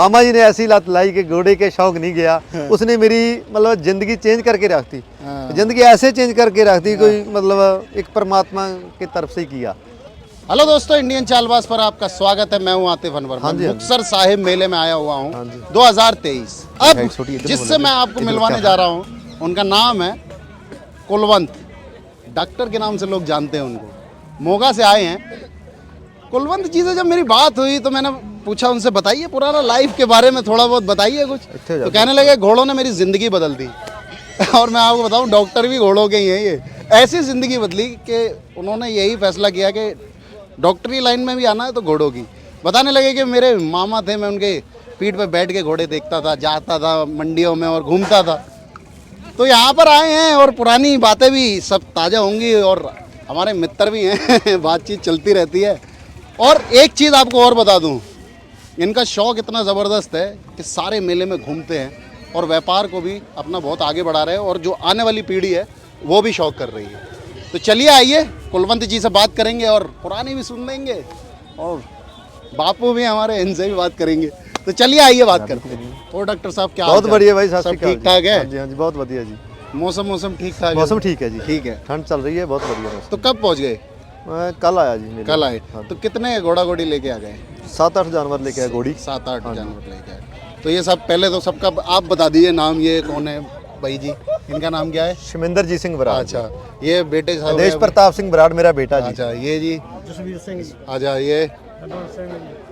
मामा जी ने ऐसी लत लाई कि घोड़े के शौक नहीं गया। उसने मेरी मतलब जिंदगी चेंज करके रख दी। जिंदगी ऐसे चेंज करके रख दी, कोई मतलब एक परमात्मा की तरफ से किया। हेलो दोस्तों, इंडियन चालबाज पर आपका स्वागत है। मैं हूं आतिफ अनवर। मैं मुक्तसर साहिब मेले में आया हुआ हूं 2023। अब जिससे मैं आपको मिलवाने जा रहा हूं उनका नाम है कुलवंत। डॉक्टर के नाम से लोग जानते हैं उनको। मोगा से आए हैं। कुलवंत जी से जब मेरी बात हुई तो मैंने पूछा उनसे, बताइए पुराना लाइफ के बारे में थोड़ा बहुत बताइए कुछ। तो कहने लगे घोड़ों ने मेरी ज़िंदगी बदल दी। और मैं आपको बताऊं, डॉक्टर भी घोड़ों के ही हैं। ये ऐसी ज़िंदगी बदली कि उन्होंने यही फैसला किया कि डॉक्टरी लाइन में भी आना है तो घोड़ों की। बताने लगे कि मेरे मामा थे, मैं उनके पीठ पे बैठ के घोड़े देखता था, जाता था मंडियों में और घूमता था। तो यहाँ पर आए हैं और पुरानी बातें भी सब ताज़ा होंगी और हमारे मित्र भी हैं। बातचीत चलती रहती है। और एक चीज़ आपको और बता दूँ, इनका शौक़ इतना ज़बरदस्त है कि सारे मेले में घूमते हैं और व्यापार को भी अपना बहुत आगे बढ़ा रहे हैं। और जो आने वाली पीढ़ी है वो भी शौक़ कर रही है। तो चलिए आइए कुलवंत जी से बात करेंगे और पुरानी भी सुन लेंगे और बापू भी हमारे, इनसे भी बात करेंगे। तो चलिए आइए बात करते हैं। और डॉक्टर साहब क्या बहुत बढ़िया भाई, सब ठीक ठाक है? हाँ जी, बहुत बढ़िया जी। मौसम ठीक ठाक है? मौसम ठीक है जी, ठीक है। ठंड चल रही है, बहुत बढ़िया। तो कब पहुँच गए? मैं कल आया जी। कल आए। तो कितने घोड़ा घोड़ी लेके आ गए? 7-8 जानवर लेके आए घोड़ी। 7-8 जानवर लेके आए। तो ये सब पहले तो सबका आप बता दीजिए नाम। ये कौन है भाई जी? इनका नाम क्या है? शमिंदर जी सिंह बराड़। अच्छा, ये बेटे साहब देश प्रताप सिंह बराड़ मेरा बेटा जी। अच्छा, ये जी जसवीर सिंह। अच्छा,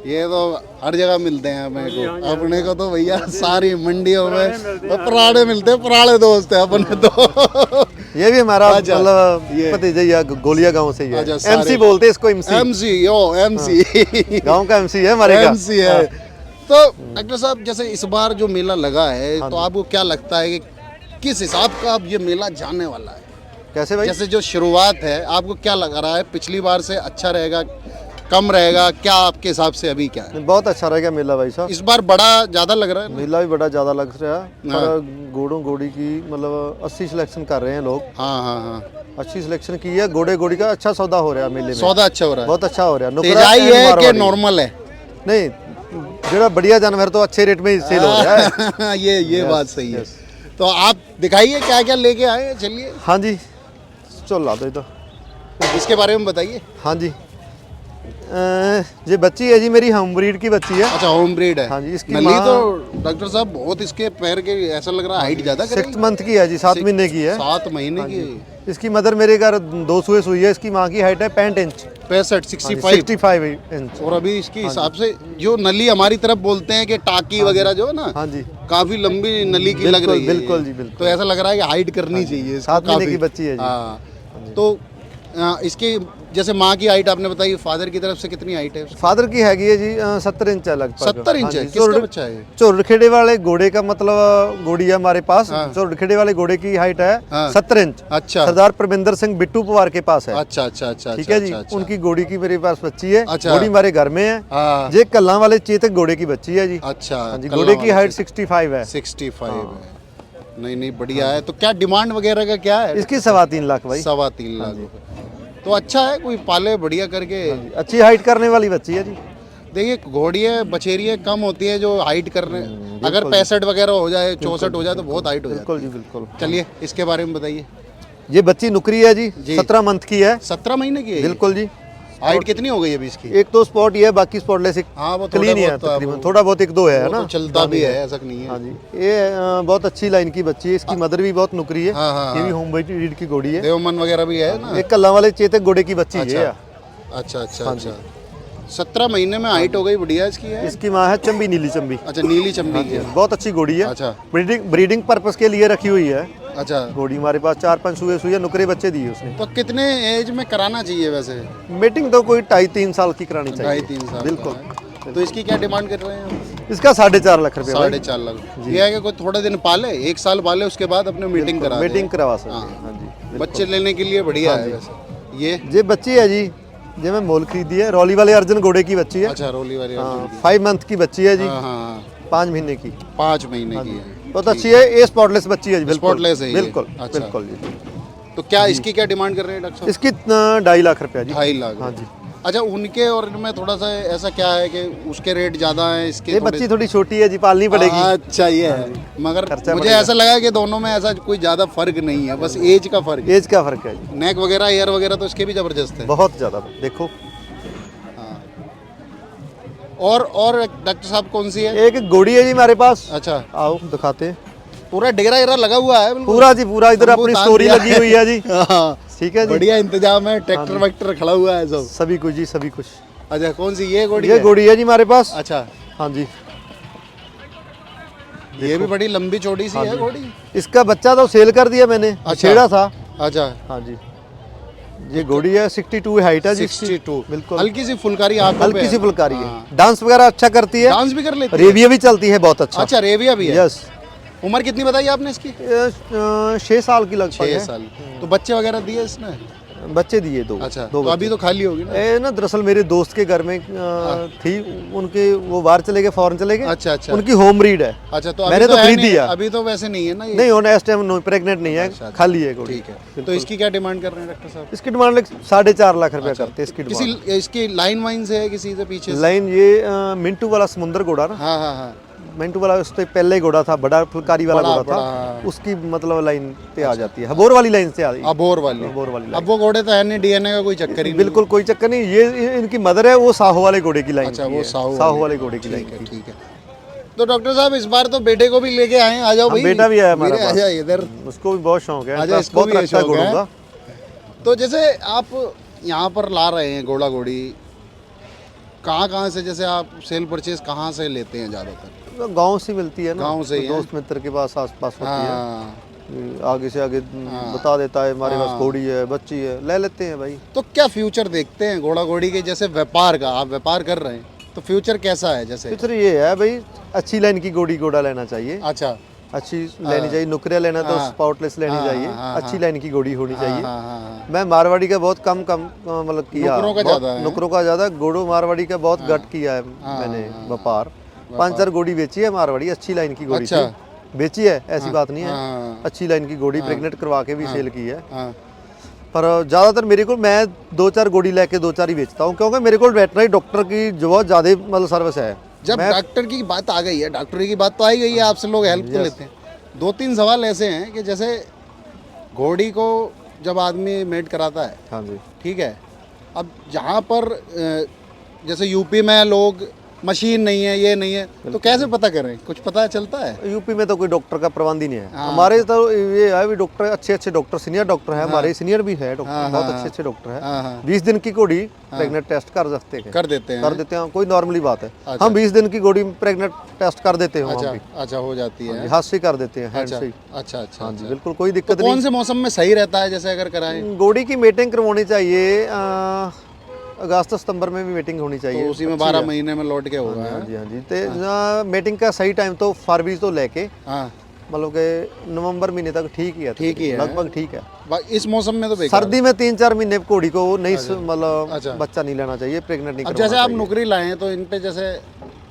ये तो हर जगह मिलते हैं अपने को। अपने को तो भैया सारी मंडियों में पुराने मिलते हैं, पुराने दोस्त है अपने तो। ये भी हमारा मतलब भतीजा ही है, गोलिया गांव से ही है। एमसी बोलते हैं इसको। एमसी गांव का एमसी है हमारे का। एमसी है। तो डॉक्टर साहब, जैसे इस बार जो मेला लगा है, तो आपको क्या लगता है कि किस हिसाब का अब ये मेला जाने वाला है? कैसे भाई? जैसे जो शुरुआत है, आपको क्या लग रहा है? पिछली बार से अच्छा रहेगा, कम रहेगा? क्या आपके हिसाब से अभी क्या है? बहुत अच्छा रहेगा मेला भाई साहब। इस बार बड़ा ज्यादा लग रहा है? मेला भी बड़ा ज्यादा लग रहा है। पर घोड़ों घोड़ी की मतलब 80 सिलेक्शन कर रहे हैं लोग। हाँ। अच्छी सिलेक्शन की है। घोड़े घोड़ी का अच्छा सौदा हो रहा है मेले में। सौदा अच्छा हो रहा है? बहुत अच्छा हो रहा है। तेजाई है कि नॉर्मल है? नहीं, जो बढ़िया जानवर तो अच्छे रेट में ही सेल हो रहा है। ये बात सही है। तो आप दिखाइए क्या क्या लेके आए। चलिए। हाँ जी, चल ला दो तो इसके बारे में बताइए। हाँ जी, ये बच्ची है जी, मेरी होम ब्रीड की बच्ची है। अच्छा, होम ब्रीड है। हाँ जी, इसकी नली तो डॉक्टर साहब बहुत इसके पैर के ऐसा लग रहा है हाइट ज्यादा करेगी। 6 मंथ की है जी, 7 महीने की है। 7 महीने की। इसकी मदर मेरे घर 2 सुई सुई है। इसकी माँ की हाइट है 65 इंच। 65 इंच। और अभी इसके हिसाब से जो नली हमारी तरफ बोलते हैं कि टाकी वगैरह जो है ना, हाँ जी, काफी लंबी नली की लग रही है। बिल्कुल जी, बिल्कुल। तो ऐसा लग रहा है कि हाइट करनी चाहिए। 7 महीने की बच्ची है जी। हाँ। तो इसकी जैसे माँ की हाइट आपने बताई, फादर की तरफ से कितनी हाइट है? फादर की हैगी है जी 70 इंच है लगभग। 70 इंच है? किसका बच्चा है? चोरखेड़े वाले घोड़े का मतलब घोड़ी है हमारे पास। चोरखेड़े वाले घोड़े की हाइट है 70 इंच। अच्छा। सरदार परमिंदर सिंह बिट्टू पवार के पास है। अच्छा। ठीक है जी। उनकी घोड़ी की मेरे पास बच्ची है। घोड़ी हमारे घर में है। हाँ। ये कल्ला वाले चेतक घोड़े की बच्ची है जी। अच्छा। घोड़े की हाइट 65 है। 65 है। नहीं बढ़िया है। तो क्या डिमांड वगैरह का क्या है? इसकी 3.25 लाख भाई। 3.25 लाख। तो अच्छा है, कोई पाले बढ़िया करके। अच्छी हाइट करने वाली बच्ची है जी। देखिए, घोड़ियाँ बछेरियाँ कम होती है जो हाइट करने। अगर 65 वगैरह हो जाए, 64 हो जाए तो बहुत हाइट हो जाए। बिल्कुल जी, बिल्कुल। चलिए इसके बारे में बताइए। ये बच्ची नुकरी है जी, 17 मंथ की है। 17 महीने की है? बिल्कुल जी। हाइट कितनी हो गई अभी इसकी? एक तो स्पॉट ही है, बाकी स्पॉटलेस। हाँ, वो क्लीन ही है तकरीबन। थोड़ा बहुत 1-2 है ना, तो चलता भी है, ऐसा नहीं है। हाँ जी, ये बहुत अच्छी लाइन की बच्ची है। इसकी मदर भी बहुत नुकरी है। हाँ। ये भी होम ब्रीड की घोड़ी है। देवमन वगैरह भी है ना? एक कल्ला वाले चेतक घोड़े की बच्ची है। अच्छा। 17 महीने में हाइट हो गई, बढ़िया इसकी है। इसकी माँ है चंबी, नीली चंबी। अच्छा, नीली चंबी की। बहुत अच्छी घोड़ी है। अच्छा। ब्रीडिंग पर्पस के लिए रखी हुई है। अच्छा। घोड़ी हमारे पास 4-5 सुई नुकरे बच्चे दिए उसने। तो कितने एज में कराना चाहिए वैसे? मीटिंग तो कोई 2.5-3 साल की करानी चाहिए। 2.5-3 साल। बिल्कुल। तो इसकी क्या डिमांड कर रहे हैं? इसका 4.5 लाख रुपए। 4.5 लाख। ये है कि कोई थोड़े दिन पाले, 1 साल पाले, उसके बाद अपने मीटिंग करवा सकते हैं। हाँ जी, बच्चे लेने के लिए बढ़िया है वैसे। ये बच्ची है जी, ये मैं मोल खरीदी है। रौली वाले अर्जुन घोड़े की बच्ची है। अच्छा, रौली वाली। 5 मंथ की बच्ची है जी। हाँ। 5 महीने की। 5 महीने की है। बहुत अच्छी है। ये स्पॉटलेस बच्ची है जी। स्पॉटलेस है? बिल्कुल अच्छा। बिल्कुल जी। तो क्या इसकी क्या डिमांड कर रहे हैं डॉक्टर साहब? इसकी 2.5 लाख रुपया जी। 2.5 लाख। हाँ जी। अच्छा, उनके और इनमें थोड़ा सा ऐसा क्या है कि उसके रेट ज्यादा है, इसके ये बच्ची थोड़ी छोटी है जी, पालनी पड़ेगी। अच्छा, ये है। मगर खर्चा मुझे ऐसा लगा कि दोनों में ऐसा कोई ज्यादा फर्क नहीं है, बस एज का फर्क है। एज का फर्क है जी, नेक वगैरह, हेयर वगैरह तो इसके भी जबरदस्त है। बहुत ज्यादा। देखो और डॉक्टर साहब कौन सी है? एक घोड़ी है जी हमारे पास। अच्छा, आओ दिखाते हैं। पूरा डेरा एरा लगा हुआ है बिल्कुल। पूरा जी पूरा, इधर हमको अपनी तान स्टोरी दिया लगी हुई है जी। हाँ, ठीक है जी, बढ़िया इंतजाम है, ट्रैक्टर वैक्टर खड़ा हुआ है सब। सभी कुछ जी, सभी कुछ। अच्छा, कौन सी ये घोड़ी ये है? घोड़ी है जी हमारे पास। अच्छा, हाँ जी, ये भी बड़ी लंबी चौड़ी सी है घोड़ी। इसका बच्चा तो सेल कर दिया मैंने, छेड़ा था। अच्छा, हाँ जी, ये घोड़ी है 62 हाइट है जी इसकी। 62 बिल्कुल, हल्की सी फुलकारी आंखों पे हल्की सी है। फुलकारी है। हाँ। डांस वगैरह अच्छा करती है, डांस भी कर लेती है। रेविया भी चलती है बहुत अच्छा। अच्छा, रेविया भी है। यस। उम्र कितनी बताई आपने इसकी? 6 साल की लगभग 6 है। साल। तो बच्चे वगैरह दिए इसने? बच्चे दिए दो। अच्छा, दो तो अभी तो खाली होगी ना? ना दरअसल मेरे दोस्त के घर में थी, उनके वो बाहर चले गए, फॉरेन चले गए। अच्छा, अच्छा। उनकी होम ब्रीड है। अच्छा, तो मैंने तो है खरीद नहीं- दिया। अभी तो वैसे नहीं है ना ये? नहीं होना इस टाइम, प्रेग्नेंट नहीं है, अच्छा, अच्छा। खाली है घोड़ी। ठीक है। तो इसकी क्या डिमांड कर रहे हैं डॉक्टर साहब? इसकी डिमांड 4.5 लाख रुपया करते हैं इसकी डिमांड। किसी इसकी लाइन वाइन से है किसी से पीछे से? लाइन ये मिंटू वाला समुंदर घोड़ा ना, हाँ हाँ हाँ। मिंटू वाला उससे पहले घोड़ा था, बड़ा फुलकारी वाला बड़ा- घोड़ा बड़ा, था, हाँ। उसकी मतलब लाइन पे आ जाती है, हबोर वाली लाइन से आ जाती है। अबोर वाली। अबोर वाली अब वो घोड़े तो है नहीं, डीएनए का कोई चक्कर ही नहीं। बिल्कुल कोई चक्कर नहीं। ये इनकी मदर है, वो साहो वाले घोड़े की लाइन। अच्छा, की वो है। साहो साहो वाले घोड़े की लाइन ठीक है, की। ठीक है। तो डॉक्टर साहब इस बार तो बेटे को भी लेके आए, आ जाओ भाई। बेटा भी आया हमारे वीरे, आ पास। जाओ इधर। उसको भी बहुत शौक है, आजा, इंटरेस्ट इसको बहुत भी ये रखता है शौक है। घोड़ों का। तो जैसे आप यहाँ पर ला रहे हैं घोड़ा घोड़ी, कहाँ से जैसे आप सेल परचेज कहाँ से लेते हैं ज़्यादातर? तो गांव से मिलती है ना, गाँव से ही तो दोस्त मित्र के पास आस-पास होती है। हाँ। आगे से आगे बता देता है, हमारे पास घोड़ी है, बच्ची है, ले लेते हैं भाई। तो क्या फ्यूचर देखते हैं घोड़ा घोड़ी के? जैसे व्यापार का, आप व्यापार कर रहे हैं तो फ्यूचर कैसा है? जैसे फ्यूचर ये है भाई, अच्छी लाइन की घोड़ा लेना चाहिए, अच्छा, अच्छी लेनी चाहिए। नुकरिया लेना तो स्पॉटलेस लेनी चाहिए, अच्छी लाइन की घोड़ी होनी चाहिए। हाँ हाँ हाँ। मैं मारवाड़ी का बहुत कम मतलब किया, नुकरों का बहुत- ज़्यादा है। नुकरों का ज्यादा, घोड़ों मारवाड़ी का बहुत घट किया है मैंने व्यापार। 5-4 घोड़ी बेची है मारवाड़ी, अच्छी लाइन की घोड़ी अच्छा। थी। बेची है, ऐसी बात नहीं है, हाँ। अच्छी लाइन की घोड़ी प्रेग्नेंट करवा के भी सेल की है। हाँ। पर ज़्यादातर मेरे को, मैं 2-4 घोड़ी लेके 2-4 ही बेचता हूँ, क्योंकि मेरे को वेटनरी डॉक्टर की जो बहुत ज़्यादा मतलब सर्विस है। जब डॉक्टर की बात आ गई है, डॉक्टरी की बात तो आई गई है, आपसे लोग हेल्प तो लेते हैं। 2-3 सवाल ऐसे हैं कि जैसे घोड़ी को जब आदमी मेड कराता है, हाँ जी, ठीक है, अब जहाँ पर जैसे यूपी में लोग मशीन नहीं है, ये नहीं है, तो कैसे पता करें? कुछ पता चलता है? यूपी में तो कोई डॉक्टर का प्रबंध ही नहीं है। हमारे तो ये है भी, डॉक्टर अच्छे डॉक्टर, सीनियर डॉक्टर है हमारे, सीनियर भी है डॉक्टर, बहुत अच्छे डॉक्टर है। हाँ हाँ, 20 दिन की घोड़ी प्रेग्नेंट टेस्ट कर सकते हैं, कर देते हैं। कोई नॉर्मली बात है। अच्छा। हम 20 दिन की घोड़ी प्रेग्नेंट टेस्ट कर देते हैं, अच्छा हम भी अच्छा, हो जाती है। हाथ से कर देते हैं, हैंड अच्छा से ही। अच्छा अच्छा। हाँ जी, अच्छा। बिल्कुल कोई तो दिक्कत कौन से मौसम में सही रहता है जैसे अगर कराएं? नहीं। घोड़ी की मीटिंग करवानी चाहिए, अगस्त सितंबर में भी मीटिंग होनी चाहिए, तो उसी में 12 महीने में लौट के होगा। हाँ जी, हाँ जी। तो मीटिंग का सही टाइम तो फरवरी तो लेके हाँ, मतलब कि नवंबर महीने तक ठीक ही है, ठीक ही है। लगभग ठीक है। इस मौसम में तो बेकार। सर्दी में 3-4 महीने घोड़ी को नहीं मतलब अच्छा। बच्चा नहीं लेना चाहिए, प्रेग्नेंट नहीं अब करवाना जैसे आप चाहिए। नौकरी लाए हैं तो इन पे जैसे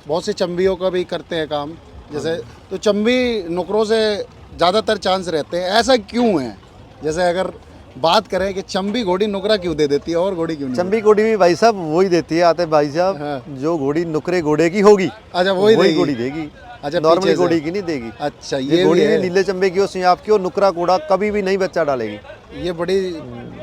बहुत सी चंबियों का भी करते हैं काम, जैसे तो चंबी नौकरों से ज़्यादातर चांस रहते हैं, ऐसा क्यों है? जैसे अगर बात करें कि चंबी घोड़ी नुकरा क्यों दे देती है और घोड़ी क्यों नहीं? चंबी घोड़ी भी भाई साहब वही देती है, आते भाई साहब, हाँ। जो घोड़ी नुकरे घोड़े की होगी, अच्छा, वही देगी। घोड़ी देगी। अच्छा, नॉर्मली पीछे से। घोड़ी की नहीं देगी। अच्छा, ये ये घोड़ी भी भी है। नीले चंबे की हो, सियाप की हो, नुकरा घोड़ा कभी भी नहीं बच्चा डालेगी। ये बड़ी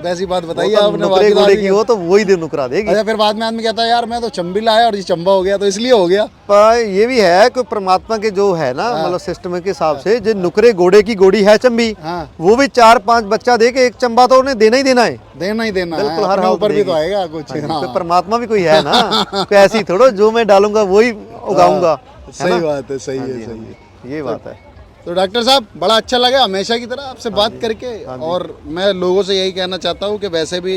वैसी बात बताइए वो तो आपने। नुकरे बाकी तो घोड़े आदमी की हो तो वही दे नुकरा देगी। अच्छा, फिर बाद में आदमी कहता है यार मैं तो चंबी लाया और ये चंबा हो गया, तो इसलिए हो गया। पर ये भी है कि परमात्मा के जो है ना मतलब सिस्टम के हिसाब से, जो नुकरे घोड़े की घोड़ी है चंबी, हाँ, वो भी 4-5 बच्चा दे के एक चंबा तो उन्हें देना ही देना है। देना ही देना है। बिल्कुल, हर अपने हाल ऊपर भी तो देगी। आएगा कुछ। हाँ। तो परमात्मा भी कोई है ना, कोई ऐसी थोड़ो जो मैं डालूंगा वही उगाऊंगा। सही बात है, सही है, सही है। ये बात है। तो डॉक्टर साहब बड़ा अच्छा लगा हमेशा की तरह आपसे बात करके, और मैं लोगों से यही कहना चाहता हूँ कि वैसे भी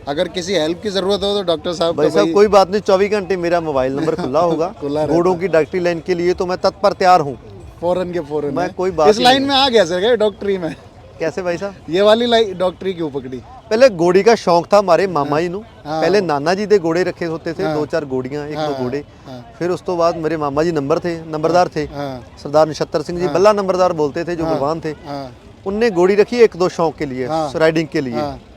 अगर किसी हेल्प की जरूरत हो तो डॉक्टर साहब भाई साहब कोई बात नहीं, 24 घंटे मेरा मोबाइल नंबर खुला होगा। खुला रहता घोड़ों की डॉक्टरी लाइन के लिए तो मैं तत्पर तैयार हूँ। फौरन के फौरन मैं है। कोई बात इस ही लाइन में आ गया सर डॉक्टरी में? कैसे भाई साहब? ये वाली लाइन डॉक्टरी क्यों पकड़ी? पहले घोड़ी का शौक था हमारे मामा जी नू। पहले नाना जी दे घोड़े रखे होते थे, 2-4 घोड़ियां, 1-2 घोड़े। फिर उस तो बाद मेरे मामा जी नंबरदार थे, हाँ, सरदार नक्षत्र सिंह जी बल्ला नंबरदार बोलते थे, जो कुर्बान थे। हाँ, उनने घोड़ी रखी 1-2 शौक के लिए, राइडिंग के लिए।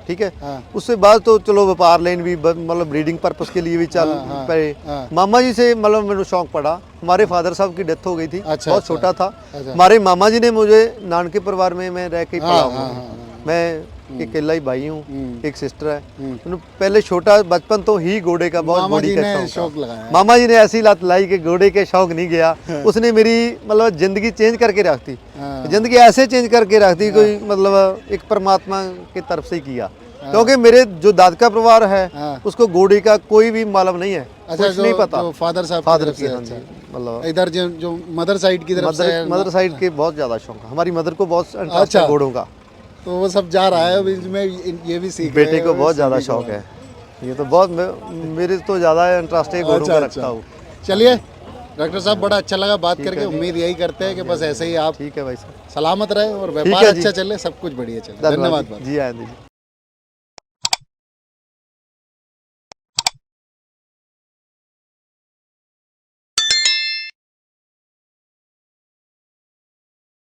ठीक है। हाँ। उससे बाद तो चलो व्यापार लेन भी मतलब ब्रीडिंग पर्पस के लिए भी चल हाँ, पे। हाँ। मामा जी से मतलब मेरे शौक पड़ा। हमारे फादर साहब की डेथ हो गई थी, अच्छा, बहुत अच्छा। छोटा था। अच्छा। हमारे मामा जी ने मुझे नानके परिवार में मैं रह के हाँ, पला हाँ, हूँ। हाँ, मैं अकेला ही भाई हूँ, हम्म। एक सिस्टर है। मैंने पहले छोटा बचपन तो ही घोड़े का बहुत मामा घोड़ी जी का ने शौक शौक था। लगाया। मामा जी ने ऐसी लत लाई कि घोड़े के शौक नहीं गया। उसने मेरी मतलब जिंदगी चेंज करके रख दी। हाँ। जिंदगी ऐसे चेंज करके रख दी, कोई मतलब एक परमात्मा की तरफ से ही किया। क्योंकि मेरे जो दाद का परिवार है हाँ। उसको घोड़े का कोई भी मालूम नहीं है, अच्छा, कुछ नहीं पता। जो फादर साहब फादर तरफ की, से, हाँ अच्छा। जी, मतलब इधर जो मदर साइड की तरफ से है मदर साइड के बहुत ज़्यादा शौक है। हमारी मदर को बहुत इंटरेस्ट अच्छा। है घोड़ों का। तो वो सब जा रहा है अभी, मैं ये भी सीख बेटे रहे को हो, बहुत ज़्यादा सभी को। शौक है। ये तो बहुत मेरे तो ज़्यादा इंटरेस्ट है घोड़ों अच्छा, का रखता अच्छा। हूँ। चलिए डॉक्टर साहब, बड़ा अच्छा लगा बात ठीक करके। है जी। उम्मीद यही करते हैं कि बस ऐसे ही आप ठीक है भाई साहब, सलामत रहे और ठीक व्यापार है जी। अच्छा चले, सब कुछ बढ़िया चले। धन्यवाद। जी आनंद जी।